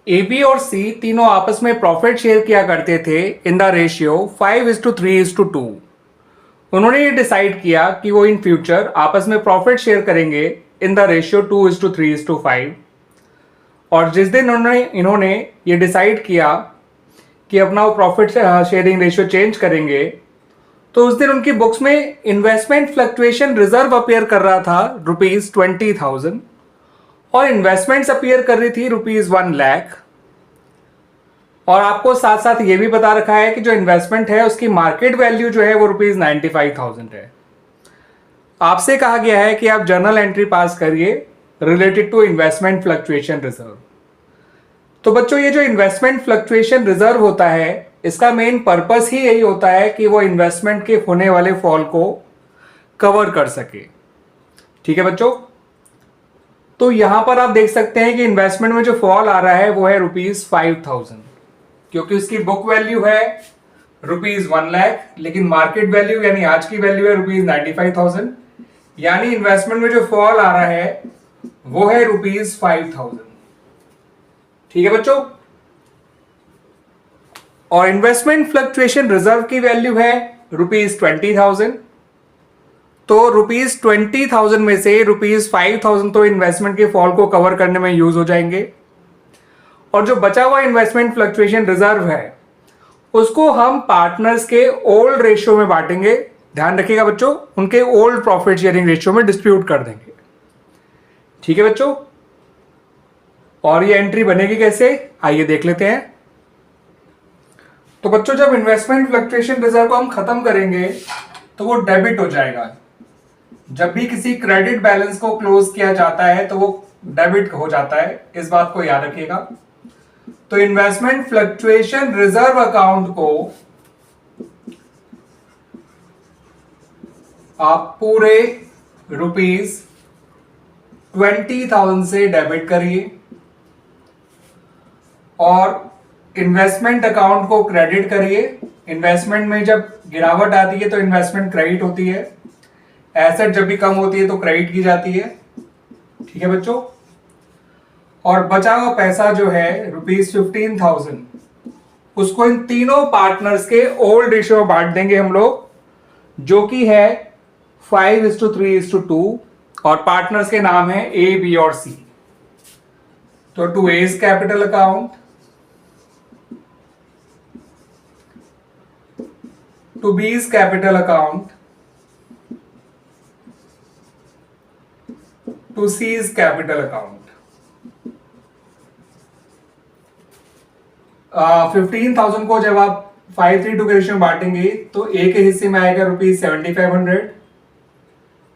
A B और सी तीनों आपस में प्रॉफिट शेयर किया करते थे इन द रेशियो 5:3:2। उन्होंने ये डिसाइड किया कि वो इन फ्यूचर आपस में प्रॉफिट शेयर करेंगे इन द रेशियो 2:3:5। और जिस दिन इन्होंने ये डिसाइड किया कि अपना वो प्रॉफिट शेयरिंग रेशियो चेंज करेंगे, तो उस दिन उनकी बुक्स में इन्वेस्टमेंट फ्लक्चुएशन रिजर्व अपीयर कर रहा था ₹20,000 और इन्वेस्टमेंट्स अपीयर कर रही थी ₹1,00,000। और आपको साथ साथ ये भी बता रखा है कि जो इन्वेस्टमेंट है उसकी मार्केट वैल्यू जो है वो ₹95,000 है। आपसे कहा गया है कि आप जर्नल एंट्री पास करिए related to investment fluctuation reserve. तो बच्चों, ये जो इन्वेस्टमेंट फ्लक्चुएशन रिजर्व होता है इसका मेन पर्पस ही यही होता है कि वो इन्वेस्टमेंट के होने वाले फॉल को कवर कर सके। ठीक है बच्चों, तो यहां पर आप देख सकते हैं कि इन्वेस्टमेंट में जो फॉल आ रहा है वो है ₹5,000, क्योंकि उसकी बुक वैल्यू है ₹1,00,000, लेकिन मार्केट वैल्यू यानी आज की वैल्यू है ₹95,000। यानी इन्वेस्टमेंट में जो फॉल आ रहा है वो है ₹5,000। ठीक है बच्चों, और इन्वेस्टमेंट फ्लक्चुएशन रिजर्व की वैल्यू है ₹20,000। तो ₹20,000 में से ₹5,000 तो इन्वेस्टमेंट के फॉल को कवर करने में यूज हो जाएंगे, और जो बचा हुआ इन्वेस्टमेंट फ्लक्चुएशन रिजर्व है उसको हम पार्टनर्स के ओल्ड रेशियो में बांटेंगे। ध्यान रखिएगा बच्चों, उनके ओल्ड प्रॉफिट शेयरिंग रेशियो में डिस्ट्रीब्यूट कर देंगे। ठीक है बच्चों, और ये एंट्री बनेगी कैसे, आइए देख लेते हैं। तो बच्चों, जब इन्वेस्टमेंट फ्लक्चुएशन रिजर्व को हम खत्म करेंगे तो वो डेबिट हो जाएगा। जब भी किसी क्रेडिट बैलेंस को क्लोज किया जाता है तो वो डेबिट हो जाता है, इस बात को याद रखिएगा। तो इन्वेस्टमेंट फ्लक्चुएशन रिजर्व अकाउंट को आप पूरे ₹20,000 से डेबिट करिए और इन्वेस्टमेंट अकाउंट को क्रेडिट करिए। इन्वेस्टमेंट में जब गिरावट आती है तो इन्वेस्टमेंट क्रेडिट होती है, एसेट जब भी कम होती है तो क्रेडिट की जाती है। ठीक है बच्चों, और बचा हुआ पैसा जो है ₹15,000 उसको इन तीनों पार्टनर्स के ओल्ड रेशियो में बांट देंगे हम लोग, जो कि है 5:3:2, और पार्टनर्स के नाम है ए, बी और सी। तो to A's capital account, to B's capital account, to C's capital account. 15,000 को जब आप 5:3:2 के रेशियो में बांटेंगे तो ए के हिस्से में आएगा ₹7,500,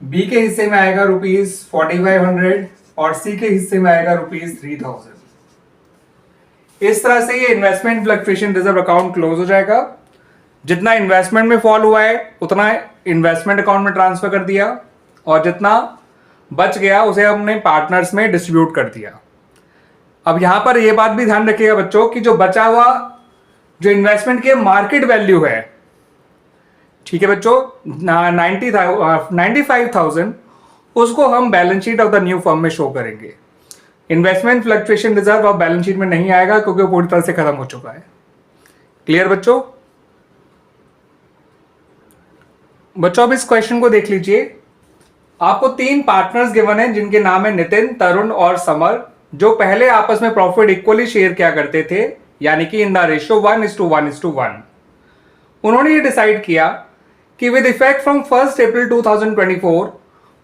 बी के हिस्से में आएगा ₹4,500 और सी के हिस्से में आएगा ₹3,000। इस तरह से ये investment fluctuation reserve account close हो जाएगा। जितना इन्वेस्टमेंट में फॉल हुआ है उतना इन्वेस्टमेंट अकाउंट में ट्रांसफर कर दिया, और जितना बच गया उसे हमने पार्टनर्स में डिस्ट्रीब्यूट कर दिया। अब यहां पर यह बात भी ध्यान रखिएगा बच्चों कि जो बचा हुआ जो इन्वेस्टमेंट की मार्केट वैल्यू है, ठीक है बच्चों, 95,000, उसको हम balance sheet of the new firm में शो करेंगे। इन्वेस्टमेंट फ्लक्चुएशन रिजर्व अब बैलेंस शीट में नहीं आएगा क्योंकि वो पूरी तरह से खत्म हो चुका है। क्लियर बच्चों? बच्चों अब इस क्वेश्चन को देख लीजिए। आपको 3 पार्टनर्स गिवन हैं जिनके नाम है नितिन, तरुण और समर, जो पहले आपस में प्रॉफिट इक्वली शेयर किया करते थे, यानी कि इन द रेशियो 1:1:1। उन्होंने ये डिसाइड किया कि विद इफेक्ट फ्रॉम 1 अप्रैल 2024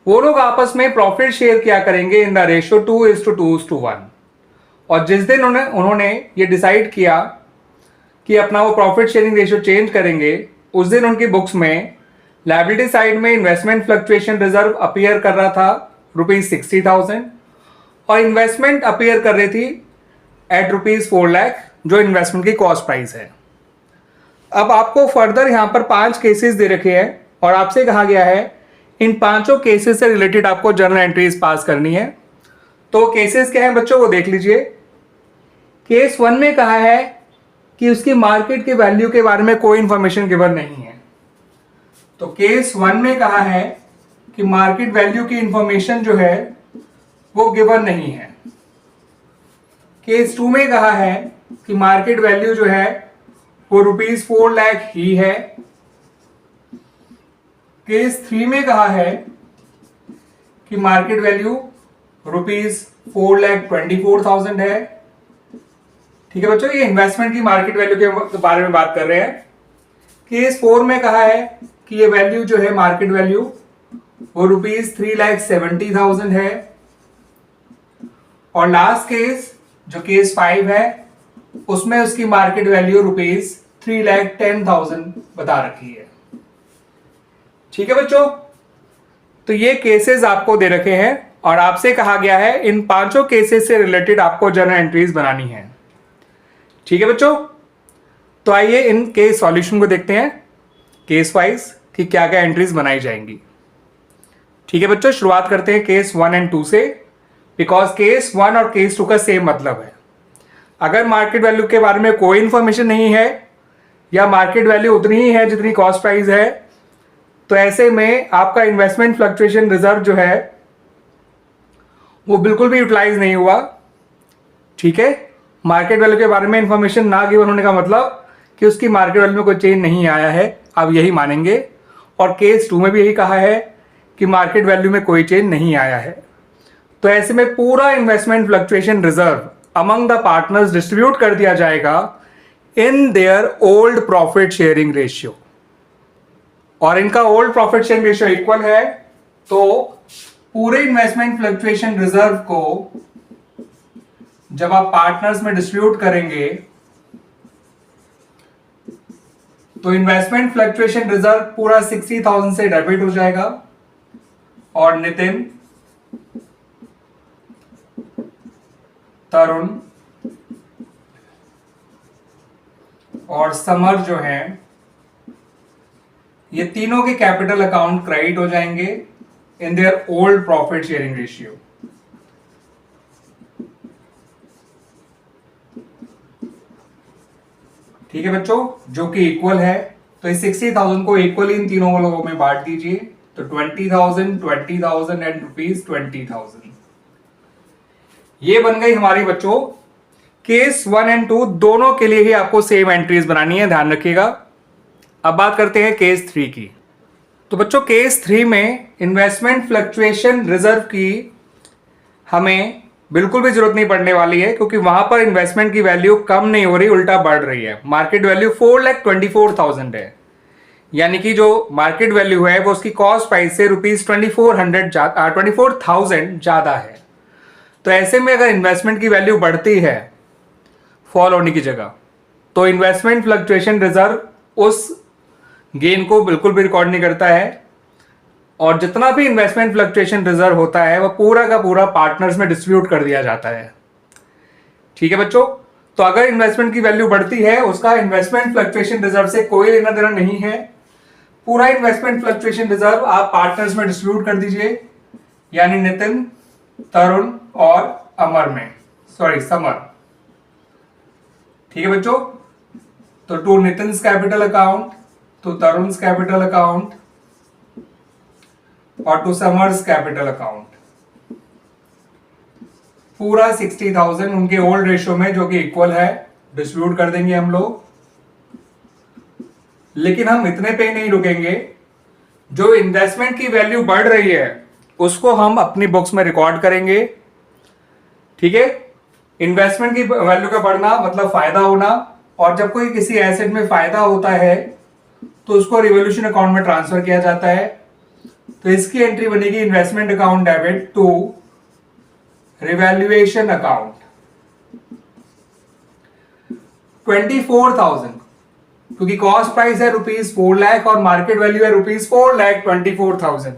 वो लोग आपस में प्रॉफिट शेयर किया करेंगे इन द रेशियो 2:2:1। और जिस दिन उन्होंने ये डिसाइड किया कि अपना वो प्रॉफिट शेयरिंग रेशियो चेंज करेंगे, उस दिन उनकी बुक्स में लायबिलिटी साइड में इन्वेस्टमेंट फ्लक्चुएशन रिजर्व अपीयर कर रहा था ₹60,000 और इन्वेस्टमेंट अपीयर कर रही थी एट ₹4,00,000, जो इन्वेस्टमेंट की कॉस्ट प्राइस है। अब आपको फर्दर यहां पर 5 केसेस दे रखे हैं और आपसे कहा गया है इन 5 केसेस से रिलेटेड आपको जर्नल एंट्रीज पास करनी है। तो केसेस क्या है बच्चों, वो देख लीजिए। केस 1 में कहा है कि उसकी मार्केट के वैल्यू के बारे में कोई इंफॉर्मेशन गिवन नहीं है। तो केस 1 में कहा है कि मार्केट वैल्यू की इंफॉर्मेशन जो है वो गिवन नहीं है। केस 2 में कहा है कि मार्केट वैल्यू जो है वो ₹4 लाख ही है। केस 3 में कहा है कि मार्केट वैल्यू ₹4,24,000 है। ठीक है बच्चों, ये इन्वेस्टमेंट की मार्केट वैल्यू के बारे में बात कर रहे हैं। केस 4 में कहा है कि ये वैल्यू जो है मार्केट वैल्यू वो ₹3,70,000 है। और लास्ट केस जो केस 5 है उसमें उसकी मार्केट वैल्यू ₹3,10,000 बता रखी है। ठीक है बच्चों, तो ये केसेस आपको दे रखे हैं और आपसे कहा गया है इन पांचों केसेस से रिलेटेड आपको जर्नल एंट्रीज बनानी है। ठीक है बच्चों, तो आइए इन केस सॉल्यूशन को देखते हैं केस वाइज कि क्या क्या एंट्रीज बनाई जाएंगी। ठीक है बच्चों, शुरुआत करते हैं केस 1 एंड 2 से, बिकॉज केस 1 और केस 2 का सेम मतलब है। अगर मार्केट वैल्यू के बारे में कोई इंफॉर्मेशन नहीं है या मार्केट वैल्यू उतनी ही है जितनी कॉस्ट प्राइस है, तो ऐसे में आपका इन्वेस्टमेंट फ्लक्चुएशन रिजर्व जो है वो बिल्कुल भी यूटिलाइज नहीं हुआ। ठीक है, मार्केट वैल्यू के बारे में इंफॉर्मेशन ना गिवन होने का मतलब कि उसकी मार्केट वैल्यू में कोई चेंज नहीं आया है, आप यही मानेंगे। और केस 2 में भी यही कहा है कि मार्केट वैल्यू में कोई चेंज नहीं आया है। तो ऐसे में पूरा investment fluctuation reserve among the partners distribute कर दिया जाएगा in their old profit sharing ratio. और इनका old profit sharing ratio equal है, तो पूरे इन्वेस्टमेंट फ्लक्चुएशन रिजर्व को जब आप पार्टनर्स में डिस्ट्रीब्यूट करेंगे तो इन्वेस्टमेंट फ्लक्चुएशन रिजर्व पूरा 60,000 से डेबिट हो जाएगा और नितिन, तरुण और समर जो हैं ये तीनों के कैपिटल अकाउंट क्रेडिट हो जाएंगे in their old profit sharing ratio. ठीक है बच्चों, जो कि इक्वल है, तो इस 60,000 को इक्वली इन तीनों लोगों में बांट दीजिए, तो 20,000, 20,000 एंड ₹20,000। ये बन गई हमारी बच्चों केस 1 एंड 2 दोनों के लिए ही आपको सेम एंट्रीज बनानी है, ध्यान रखिएगा। अब बात करते हैं केस 3 की। तो बच्चों केस 3 में इन्वेस्टमेंट फ्लक्चुएशन रिजर्व की हमें बिल्कुल भी जरूरत नहीं पड़ने वाली है, क्योंकि वहां पर इन्वेस्टमेंट की वैल्यू कम नहीं हो रही, उल्टा बढ़ रही है। मार्केट वैल्यू 4,24,000 है, यानी कि जो मार्केट वैल्यू है वो उसकी कॉस्ट प्राइस से ₹24,000 ज्यादा है। तो ऐसे में अगर इन्वेस्टमेंट की वैल्यू बढ़ती है फॉल होने की जगह, तो इन्वेस्टमेंट फ्लक्चुएशन रिजर्व उस गेन को बिल्कुल भी रिकॉर्ड नहीं करता है, और जितना भी इन्वेस्टमेंट फ्लक्चुएशन रिजर्व होता है वह पूरा का पूरा पार्टनर्स में डिस्ट्रीब्यूट कर दिया जाता है। ठीक है बच्चों, तो अगर इन्वेस्टमेंट की वैल्यू बढ़ती है उसका इन्वेस्टमेंट फ्लक्चुएशन रिजर्व से कोई लेना देना नहीं है। पूरा इन्वेस्टमेंट फ्लक्चुएशन रिजर्व आप पार्टनर्स में डिस्ट्रीब्यूट कर दीजिए, यानी नितिन, तरुण और समर। ठीक है बच्चों, तो to Nitin's capital account, to Tarun's capital account और टू समर्स कैपिटल अकाउंट, पूरा 60,000 उनके ओल्ड रेशियो में जो कि इक्वल है डिस्ट्रीब्यूट कर देंगे हम लोग। लेकिन हम इतने पे नहीं रुकेंगे, जो इन्वेस्टमेंट की वैल्यू बढ़ रही है उसको हम अपनी बुक्स में रिकॉर्ड करेंगे। ठीक है, इन्वेस्टमेंट की वैल्यू का बढ़ना मतलब फायदा होना, और जब कोई किसी एसेट में फायदा होता है तो उसको रिवोल्यूशन अकाउंट में ट्रांसफर किया जाता है। तो इसकी एंट्री बनेगी investment account debit to revaluation account. 24,000 क्योंकि कॉस्ट प्राइस है ₹4 लाख और मार्केट वैल्यू है ₹4,24,000,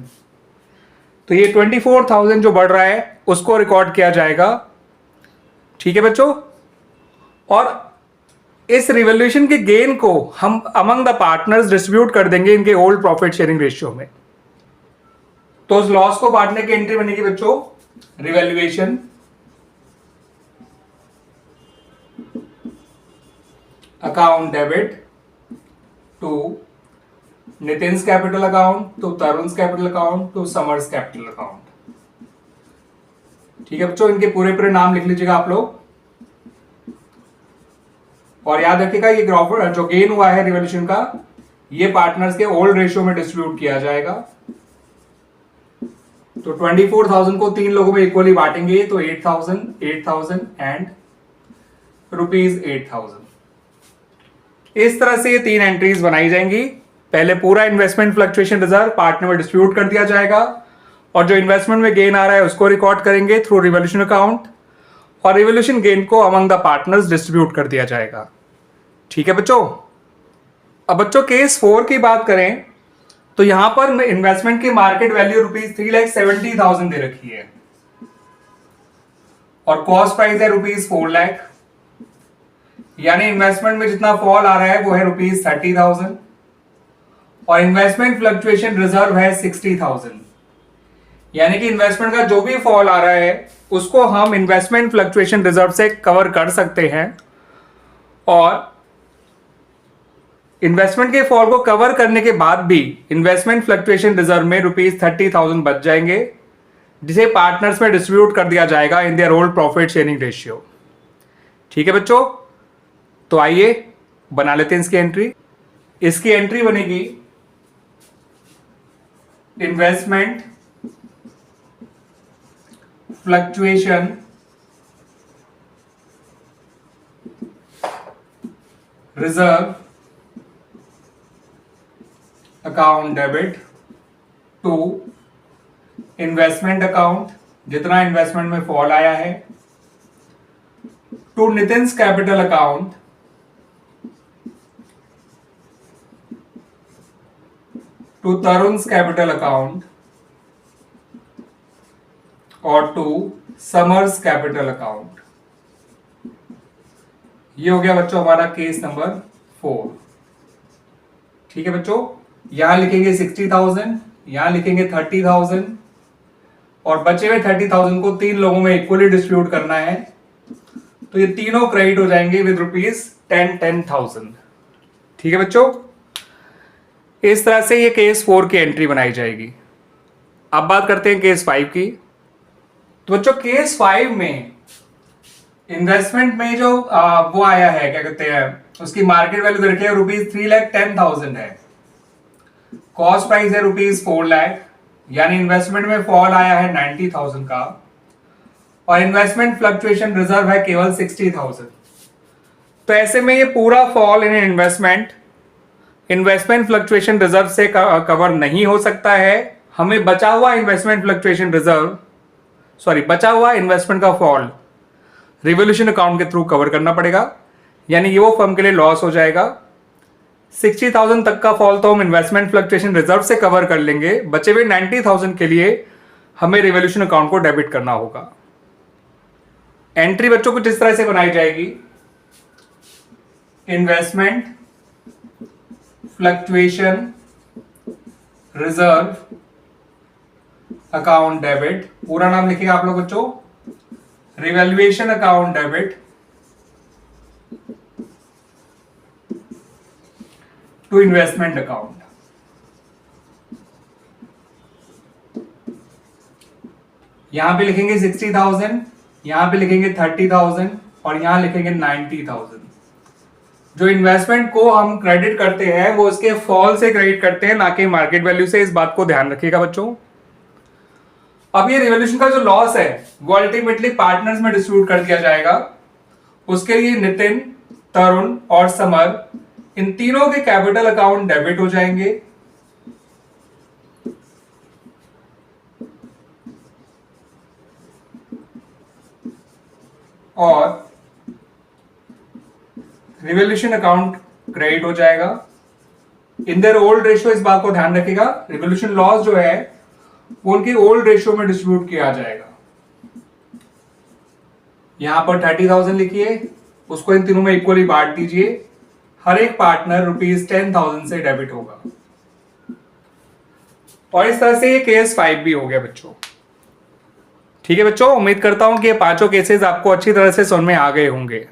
तो ये 24,000 जो बढ़ रहा है उसको रिकॉर्ड किया जाएगा। ठीक है बच्चों, और इस रिवैल्यूएशन के गेन को हम अमंग द पार्टनर्स डिस्ट्रीब्यूट कर देंगे इनके ओल्ड प्रॉफिट शेयरिंग रेशियो में। तो उस लॉस को बांटने की एंट्री बनेगी बच्चों revaluation account debit to Nitin's capital account, to Tarun's capital account, to Samar's capital account. ठीक है बच्चों, इनके पूरे नाम लिख लीजिएगा आप लोग। और याद रखिएगा ये जो गेन हुआ है रिवॉल्यूशन का, ये पार्टनर्स के ओल्ड रेशियो में डिस्ट्रीब्यूट किया जाएगा। तो 24,000 को 3 लोगों में इक्वली बांटेंगे तो 8,000, 8,000 एंड ₹8,000। इस तरह से ये 3 एंट्रीज बनाई जाएंगी। पहले पूरा इन्वेस्टमेंट फ्लक्चुएशन रिजर्व पार्टनर में डिस्ट्रीब्यूट कर दिया जाएगा और जो इन्वेस्टमेंट में गेन आ रहा है उसको रिकॉर्ड करेंगे थ्रू रिवॉल्यूशन अकाउंट और रिवॉल्यूशन गेन को अमंग द पार्टनर्स डिस्ट्रीब्यूट कर दिया जाएगा। ठीक है बच्चों। अब बच्चों केस 4 की बात करें तो यहां पर इन्वेस्टमेंट की मार्केट वैल्यू ₹3,70,000 दे रखी है और कॉस्ट प्राइस है ₹4 लाख, यानी इन्वेस्टमेंट में जितना फॉल आ रहा है वो है ₹30,000 और इन्वेस्टमेंट फ्लक्चुएशन रिजर्व है 60,000, यानी कि इन्वेस्टमेंट का जो भी फॉल आ रहा है उसको हम इन्वेस्टमेंट फ्लक्चुएशन रिजर्व से कवर कर सकते हैं और इन्वेस्टमेंट के फॉल को कवर करने के बाद भी इन्वेस्टमेंट फ्लक्चुएशन रिजर्व में ₹30,000 बच जाएंगे, जिसे पार्टनर्स में डिस्ट्रीब्यूट कर दिया जाएगा in their old profit sharing ratio. ठीक है बच्चों, तो आइए बना लेते हैं इसकी एंट्री। इसकी एंट्री बनेगी investment fluctuation reserve account debit to investment account, जितना इन्वेस्टमेंट में फॉल आया है, to Nitin's capital account to Tarun's capital account और टू समर्स कैपिटल अकाउंट। ये हो गया बच्चों हमारा केस नंबर 4। ठीक है बच्चों, यहां लिखेंगे 60,000, यहां लिखेंगे 30,000 और बचे हुए 30,000 को 3 लोगों में इक्वली डिस्ट्रीब्यूट करना है, तो ये तीनों क्रेडिट हो जाएंगे विद ₹10,000। ठीक है बच्चों, इस तरह से ये केस 4 की एंट्री बनाई जाएगी। अब बात करते हैं केस 5 की। तो बच्चों केस 5 में इन्वेस्टमेंट में जो वो आया है, क्या कहते हैं, उसकी मार्केट वैल्यू दे रखी है ₹3,10,000 है, कॉस्ट प्राइस है ₹4 लाख, यानी इन्वेस्टमेंट में फॉल आया है 90,000 का और इन्वेस्टमेंट फ्लक्चुएशन रिजर्व है केवल 60,000। तो ऐसे में ये पूरा fall in investment fluctuation reserve से कवर नहीं हो सकता है। हमें बचा हुआ इन्वेस्टमेंट का फॉल रिवॉल्यूशन अकाउंट के थ्रू कवर करना पड़ेगा, यानी ये वो फर्म के लिए लॉस हो जाएगा। 60,000 तक का फॉल तो हम इन्वेस्टमेंट फ्लक्चुएशन रिजर्व से कवर कर लेंगे, बचे हुए 90,000 के लिए हमें रिवॉल्यूशन अकाउंट को डेबिट करना होगा। एंट्री बच्चों कुछ इस तरह से बनाई जाएगी, investment fluctuation reserve account debit, पूरा नाम लिखिएगा आप लोग बच्चों, revaluation account debit to investment account. यहां पे लिखेंगे 60,000, यहां पे लिखेंगे 30,000 और यहां लिखेंगे 90,000। जो इन्वेस्टमेंट को हम क्रेडिट करते हैं वो उसके फॉल से क्रेडिट करते हैं, ना कि मार्केट वैल्यू से। इस बात को ध्यान रखिएगा बच्चों। अब ये रिवॉल्यूशन का जो लॉस है वो अल्टीमेटली पार्टनर्स में डिस्ट्रीब्यूट कर दिया जाएगा। उसके लिए नितिन, तरुण और समर, इन तीनों के कैपिटल अकाउंट डेबिट हो जाएंगे और रिवॉल्यूशन अकाउंट क्रेडिट हो जाएगा। इन देयर ओल्ड रेशियो, इस बात को ध्यान रखिएगा, रिवॉल्यूशन लॉस जो है वो उनकी ओल्ड रेशियो में डिस्ट्रीब्यूट किया जाएगा। यहां पर 30,000 लिखिए, उसको इन तीनों में इक्वली बांट दीजिए, हर एक पार्टनर ₹10,000 से डेबिट होगा। और इस तरह से ये केस 5 भी हो गया बच्चों। ठीक है बच्चों, उम्मीद करता हूं कि ये पांचों केसेस आपको अच्छी तरह से समझ में आ गए होंगे।